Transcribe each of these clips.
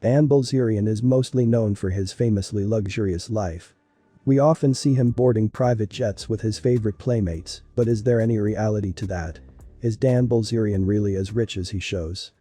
Dan Bilzerian is mostly known for his famously luxurious life. We often see him boarding private jets with his favorite playmates, but is there any reality to that? Is Dan Bilzerian really as rich as he shows?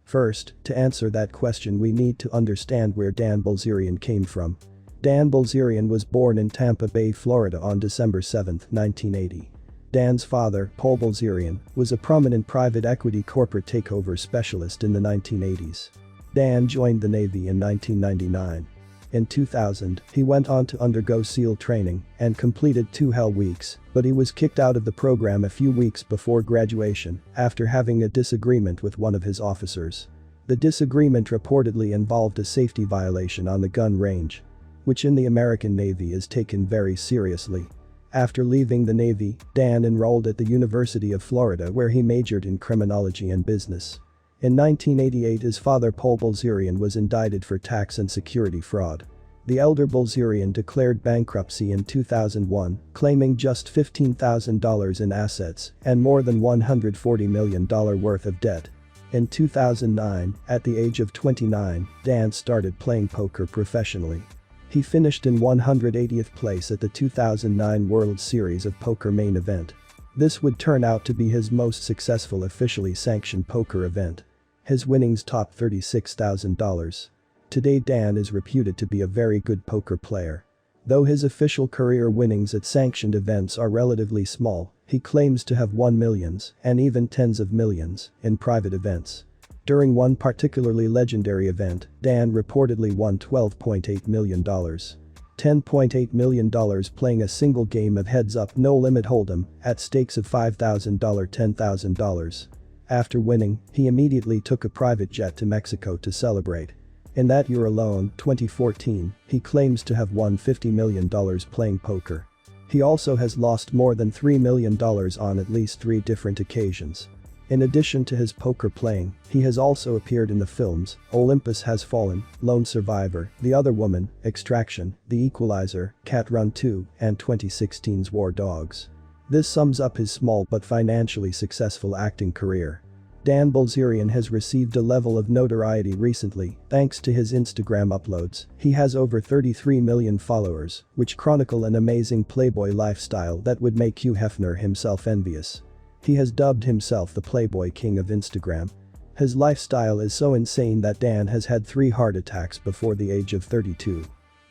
First, to answer that question we need to understand where Dan Bilzerian came from. Dan Bilzerian was born in Tampa Bay, Florida on December 7, 1980. Dan's father, Paul Bilzerian, was a prominent private equity corporate takeover specialist in the 1980s. Dan joined the Navy in 1999. In 2000, he went on to undergo SEAL training and completed 2 Hell Weeks, but he was kicked out of the program a few weeks before graduation after having a disagreement with one of his officers. The disagreement reportedly involved a safety violation on the gun range, which in the American Navy is taken very seriously. After leaving the Navy, Dan enrolled at the University of Florida where he majored in criminology and business. In 1988 his father Paul Bilzerian was indicted for tax and security fraud. The elder Bilzerian declared bankruptcy in 2001, claiming just $15,000 in assets and more than $140 million worth of debt. In 2009, at the age of 29, Dan started playing poker professionally. He finished in 180th place at the 2009 World Series of Poker main event. This would turn out to be his most successful officially sanctioned poker event. His winnings topped $36,000. Today Dan is reputed to be a very good poker player. Though his official career winnings at sanctioned events are relatively small, he claims to have won millions, and even tens of millions, in private events. During one particularly legendary event, Dan reportedly won $12.8 million. $10.8 million playing a single game of heads-up no-limit hold'em at stakes of $5,000 $10,000. After winning, he immediately took a private jet to Mexico to celebrate. In that year alone, 2014, he claims to have won $50 million playing poker. He also has lost more than $3 million on at least 3 different occasions. In addition to his poker playing, he has also appeared in the films Olympus Has Fallen, Lone Survivor, The Other Woman, Extraction, The Equalizer, Cat Run 2, and 2016's War Dogs. This sums up his small but financially successful acting career. Dan Bilzerian has received a level of notoriety recently thanks to his Instagram uploads. He has over 33 million followers, which chronicle an amazing Playboy lifestyle that would make Hugh Hefner himself envious. He has dubbed himself the Playboy King of Instagram. His lifestyle is so insane that Dan has had 3 heart attacks before the age of 32.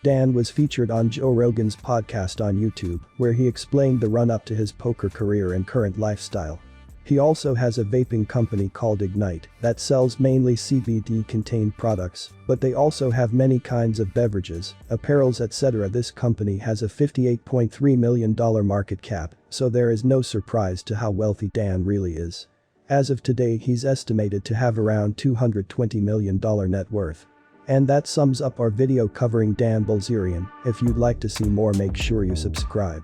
Dan was featured on Joe Rogan's podcast on YouTube, where he explained the run-up to his poker career and current lifestyle. He also has a vaping company called Ignite that sells mainly CBD-contained products, but they also have many kinds of beverages, apparels etc. This company has a $58.3 million market cap, so there is no surprise to how wealthy Dan really is. As of today he's estimated to have around $220 million net worth. And that sums up our video covering Dan Bilzerian. If you'd like to see more, make sure you subscribe.